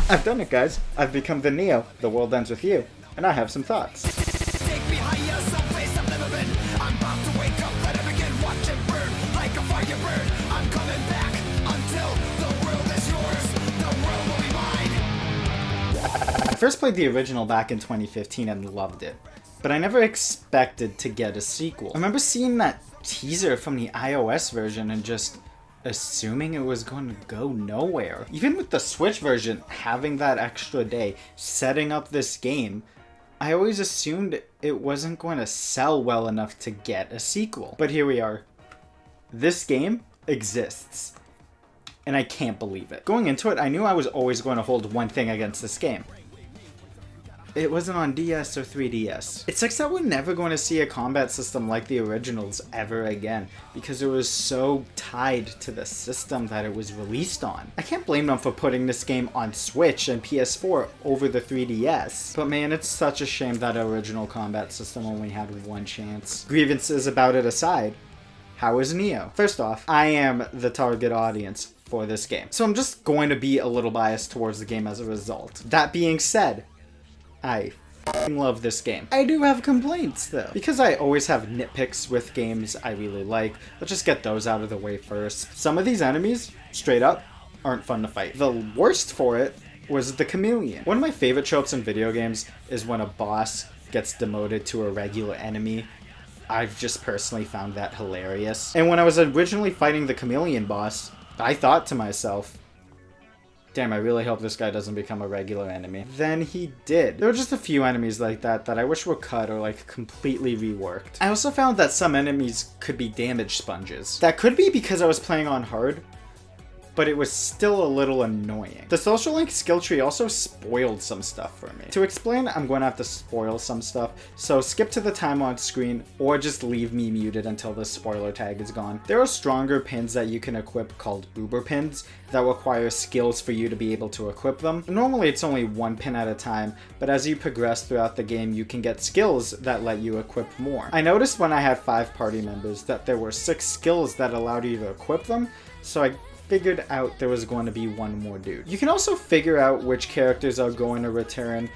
I've done it, guys. I've become the Neo. The world ends with you. And I have some thoughts. Take me higher, someplace I've never been. I'm about to wake up, let it begin. Watch it burn like a firebird. I'm coming back until the world is yours. The world will be mine. I first played the original back in 2015 and loved it, but I never expected to get a sequel. I remember seeing that teaser from the iOS version and just assuming it was going to go nowhere. Even with the Switch version having that extra day setting up this game, I always assumed it wasn't going to sell well enough to get a sequel. But here we are. This game exists. And I can't believe it. Going into it, I knew I was always going to hold one thing against this game. It wasn't on DS or 3DS. It sucks that we're never going to see a combat system like the originals ever again, because it was so tied to the system that it was released on. I can't blame them for putting this game on Switch and PS4 over the 3DS. But man, it's such a shame that original combat system only had one chance. Grievances about it aside, how is Neo? First off, I am the target audience for this game, so I'm just going to be a little biased towards the game as a result. That being said, I f***ing love this game. I do have complaints though, because I always have nitpicks with games I really like. Let's just get those out of the way first. Some of these enemies, straight up, aren't fun to fight. The worst for it was the chameleon. One of my favorite tropes in video games is when a boss gets demoted to a regular enemy. I've just personally found that hilarious. And when I was originally fighting the chameleon boss, I thought to myself, damn, I really hope this guy doesn't become a regular enemy. Then he did. There were just a few enemies like that I wish were cut or like completely reworked. I also found that some enemies could be damage sponges. That could be because I was playing on hard, but it was still a little annoying. The social link skill tree also spoiled some stuff for me. To explain, I'm going to have to spoil some stuff, so skip to the time on screen or just leave me muted until the spoiler tag is gone. There are stronger pins that you can equip called Uber pins that require skills for you to be able to equip them. Normally it's only one pin at a time, but as you progress throughout the game, you can get skills that let you equip more. I noticed when I had 5 party members that there were 6 skills that allowed you to equip them, so I figured out there was going to be one more dude. You can also figure out which characters are going to return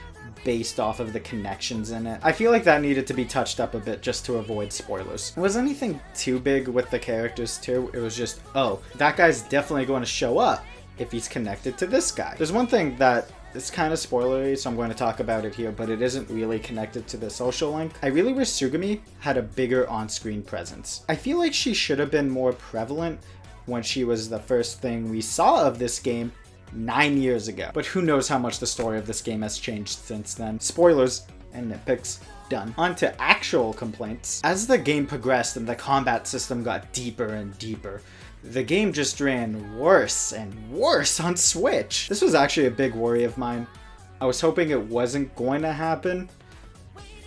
based off of the connections in it. I feel like that needed to be touched up a bit just to avoid spoilers. It wasn't anything too big with the characters too. It was just, oh, that guy's definitely going to show up if he's connected to this guy. There's one thing that it's kind of spoilery, so I'm going to talk about it here, but it isn't really connected to the social link. I really wish Sugami had a bigger on-screen presence. I feel like she should have been more prevalent when she was the first thing we saw of this game 9 years ago. But who knows how much the story of this game has changed since then. Spoilers and nitpicks done. On to actual complaints. As the game progressed and the combat system got deeper and deeper, the game just ran worse and worse on Switch. This was actually a big worry of mine. I was hoping it wasn't going to happen,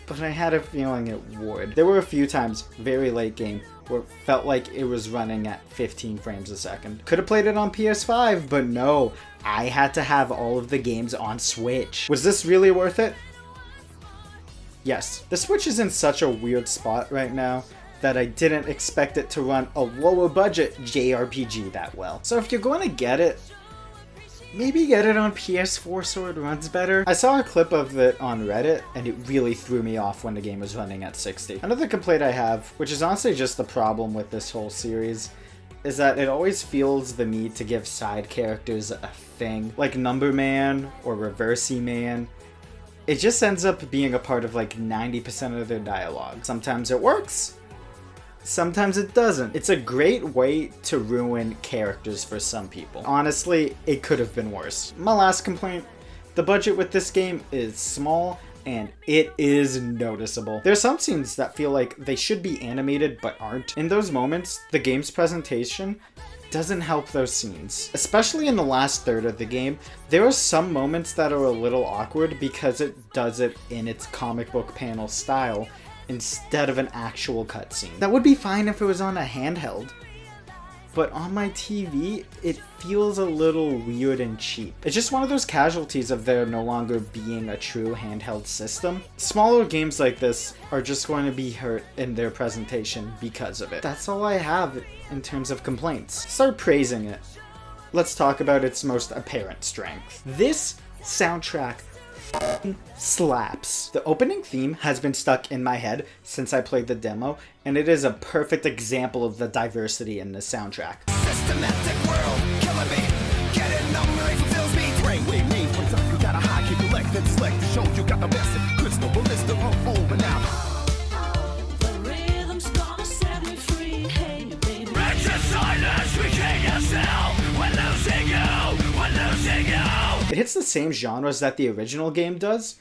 but I had a feeling it would. There were a few times, very late game, where it felt like it was running at 15 frames a second. Could have played it on PS5, but no, I had to have all of the games on Switch. Was this really worth it? Yes. The Switch is in such a weird spot right now that I didn't expect it to run a lower budget JRPG that well. So if you're going to get it, maybe get it on PS4 so it runs better. I saw a clip of it on Reddit and it really threw me off when the game was running at 60. Another complaint I have, which is honestly just the problem with this whole series, is that it always feels the need to give side characters a thing, like Number Man or Reversey Man. It just ends up being a part of like 90% of their dialogue. Sometimes it works, sometimes it doesn't. It's a great way to ruin characters for some people. Honestly, it could have been worse. My last complaint, the budget with this game is small and it is noticeable. There are some scenes that feel like they should be animated but aren't. In those moments, the game's presentation doesn't help those scenes. Especially in the last third of the game, there are some moments that are a little awkward because it does it in its comic book panel style instead of an actual cutscene. That would be fine if it was on a handheld, but on my TV, it feels a little weird and cheap. It's just one of those casualties of there no longer being a true handheld system. Smaller games like this are just going to be hurt in their presentation because of it. That's all I have in terms of complaints. Start praising it. Let's talk about its most apparent strength. This soundtrack slaps. The opening theme has been stuck in my head since I played the demo, and it is a perfect example of the diversity in this soundtrack. Systematic world, killing me. Getting number, it fulfills me. Brain wave me, for time you got a high, keep collected, select the show, you got the best. Crystal, ballistic, over now. The rhythm's gonna set me free. Hey, baby. Wretched silence, we king yourself. We're losing you, we're losing you. It hits the same genres that the original game does,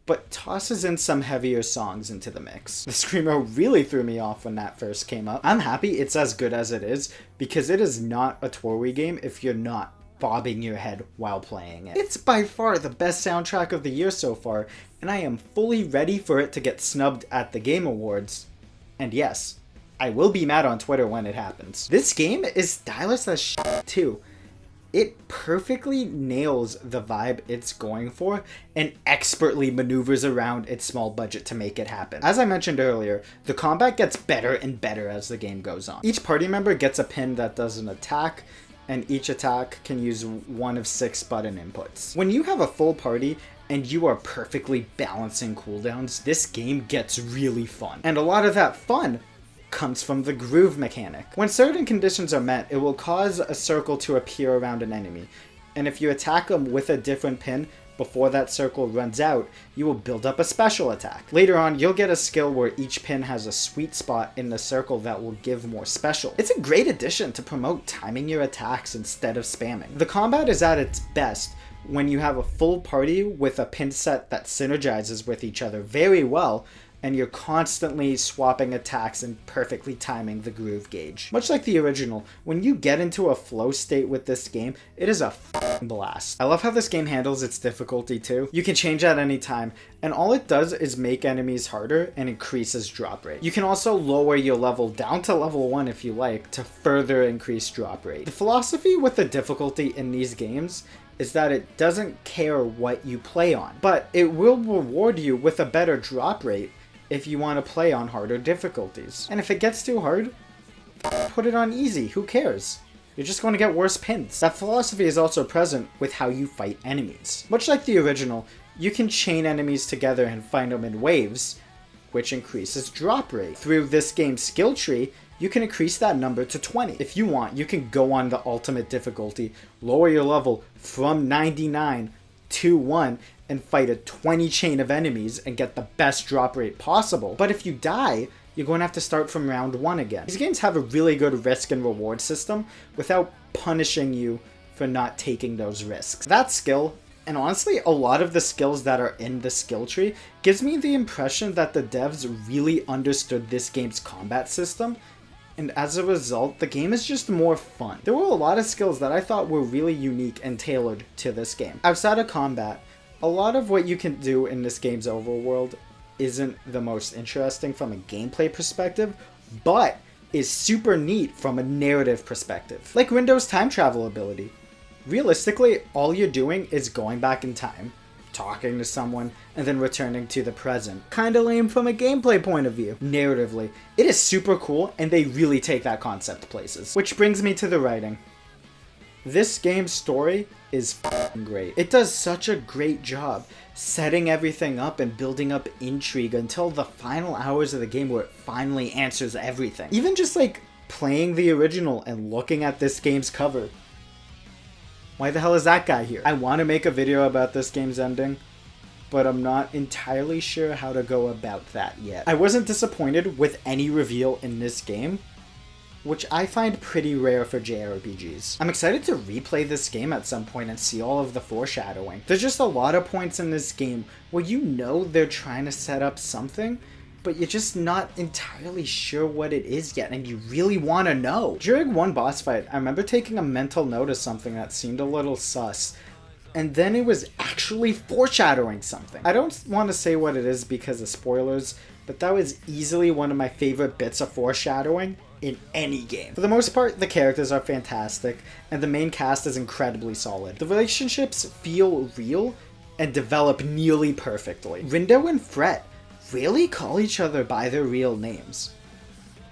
but tosses in some heavier songs into the mix. The Screamo really threw me off when that first came up. I'm happy it's as good as it is, because it is not a TWEWY game if you're not bobbing your head while playing it. It's by far the best soundtrack of the year so far, and I am fully ready for it to get snubbed at the Game Awards. And yes, I will be mad on Twitter when it happens. This game is stylish as shit too. It perfectly nails the vibe it's going for and expertly maneuvers around its small budget to make it happen. As I mentioned earlier, the combat gets better and better as the game goes on. Each party member gets a pin that does an attack, and each attack can use one of 6 button inputs. When you have a full party and you are perfectly balancing cooldowns, this game gets really fun. And a lot of that fun comes from the groove mechanic. When certain conditions are met, it will cause a circle to appear around an enemy, and if you attack them with a different pin before that circle runs out, you will build up a special attack. Later on, you'll get a skill where each pin has a sweet spot in the circle that will give more special. It's a great addition to promote timing your attacks instead of spamming. The combat is at its best when you have a full party with a pin set that synergizes with each other very well, and you're constantly swapping attacks and perfectly timing the groove gauge. Much like the original, when you get into a flow state with this game, it is a f***ing blast. I love how this game handles its difficulty too. You can change at any time, and all it does is make enemies harder and increases drop rate. You can also lower your level down to level 1 if you like, to further increase drop rate. The philosophy with the difficulty in these games is that it doesn't care what you play on, but it will reward you with a better drop rate if you want to play on harder difficulties. And if it gets too hard, put it on easy, who cares? You're just going to get worse pins. That philosophy is also present with how you fight enemies. Much like the original, you can chain enemies together and find them in waves, which increases drop rate. Through this game's skill tree, you can increase that number to 20. If you want, you can go on the ultimate difficulty, lower your level from 99 to 1, and fight a 20 chain of enemies and get the best drop rate possible. But if you die, you're going to have to start from round 1 again. These games have a really good risk and reward system without punishing you for not taking those risks. That skill, and honestly a lot of the skills that are in the skill tree, gives me the impression that the devs really understood this game's combat system, and as a result, the game is just more fun. There were a lot of skills that I thought were really unique and tailored to this game. Outside of combat, a lot of what you can do in this game's overworld isn't the most interesting from a gameplay perspective, but is super neat from a narrative perspective. Like Rindo's time travel ability. Realistically, all you're doing is going back in time, talking to someone, and then returning to the present. Kinda lame from a gameplay point of view. Narratively, it is super cool, and they really take that concept places. Which brings me to the writing. This game's story is f***ing great. It does such a great job setting everything up and building up intrigue until the final hours of the game where it finally answers everything. Even just like playing the original and looking at this game's cover. Why the hell is that guy here? I want to make a video about this game's ending, but I'm not entirely sure how to go about that yet. I wasn't disappointed with any reveal in this game, which I find pretty rare for JRPGs. I'm excited to replay this game at some point and see all of the foreshadowing. There's just a lot of points in this game where you know they're trying to set up something, but you're just not entirely sure what it is yet, and you really want to know. During one boss fight, I remember taking a mental note of something that seemed a little sus, and then it was actually foreshadowing something. I don't want to say what it is because of spoilers, but that was easily one of my favorite bits of foreshadowing in any game. For the most part, the characters are fantastic, and the main cast is incredibly solid. The relationships feel real and develop nearly perfectly. Rindo and Fret really call each other by their real names.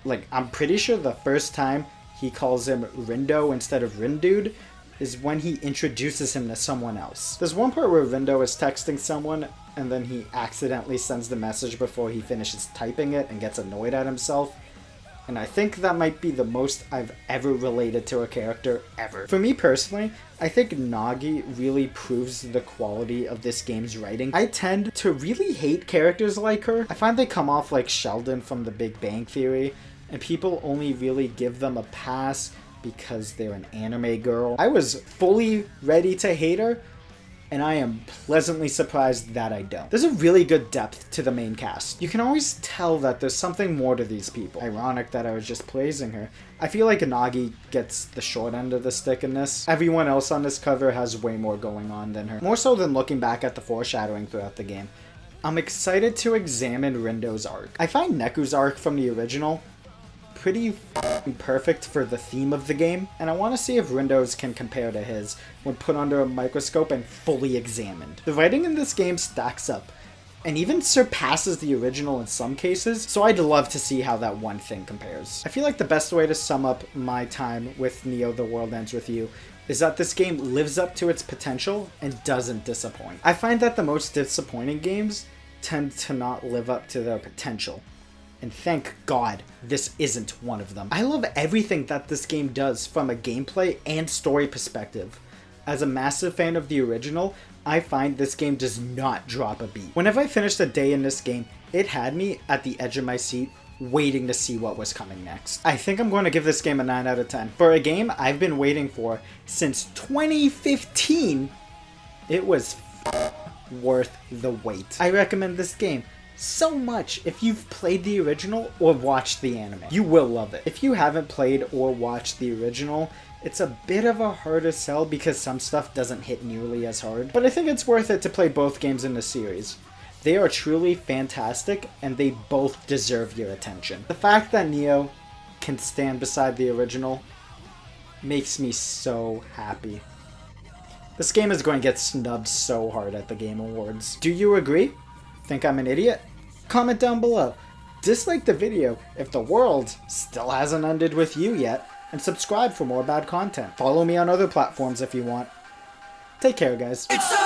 Like, I'm pretty sure the first time he calls him Rindo instead of Rindude, is when he introduces him to someone else. There's one part where Rindo is texting someone and then he accidentally sends the message before he finishes typing it and gets annoyed at himself. And I think that might be the most I've ever related to a character ever. For me personally, I think Nagi really proves the quality of this game's writing. I tend to really hate characters like her. I find they come off like Sheldon from The Big Bang Theory, and people only really give them a pass because they're an anime girl. I was fully ready to hate her, and I am pleasantly surprised that I don't. There's a really good depth to the main cast. You can always tell that there's something more to these people. Ironic that I was just praising her. I feel like Nagi gets the short end of the stick in this. Everyone else on this cover has way more going on than her. More so than looking back at the foreshadowing throughout the game. I'm excited to examine Rindo's arc. I find Neku's arc from the original pretty perfect for the theme of the game, and I want to see if Rindo's can compare to his when put under a microscope and fully examined. The writing in this game stacks up, and even surpasses the original in some cases, so I'd love to see how that one thing compares. I feel like the best way to sum up my time with Neo The World Ends With You is that this game lives up to its potential and doesn't disappoint. I find that the most disappointing games tend to not live up to their potential. And thank God this isn't one of them. I love everything that this game does from a gameplay and story perspective. As a massive fan of the original, I find this game does not drop a beat. Whenever I finished a day in this game, it had me at the edge of my seat waiting to see what was coming next. I think I'm going to give this game a 9 out of 10. For a game I've been waiting for since 2015, it was worth the wait. I recommend this game so much if you've played the original or watched the anime. You will love it. If you haven't played or watched the original, it's a bit of a harder sell because some stuff doesn't hit nearly as hard, but I think it's worth it to play both games in the series. They are truly fantastic and they both deserve your attention. The fact that Neo can stand beside the original makes me so happy. This game is going to get snubbed so hard at the Game Awards. Do you agree? Think I'm an idiot? Comment down below. Dislike the video if the world still hasn't ended with you yet, and subscribe for more bad content. Follow me on other platforms if you want. Take care, guys. It's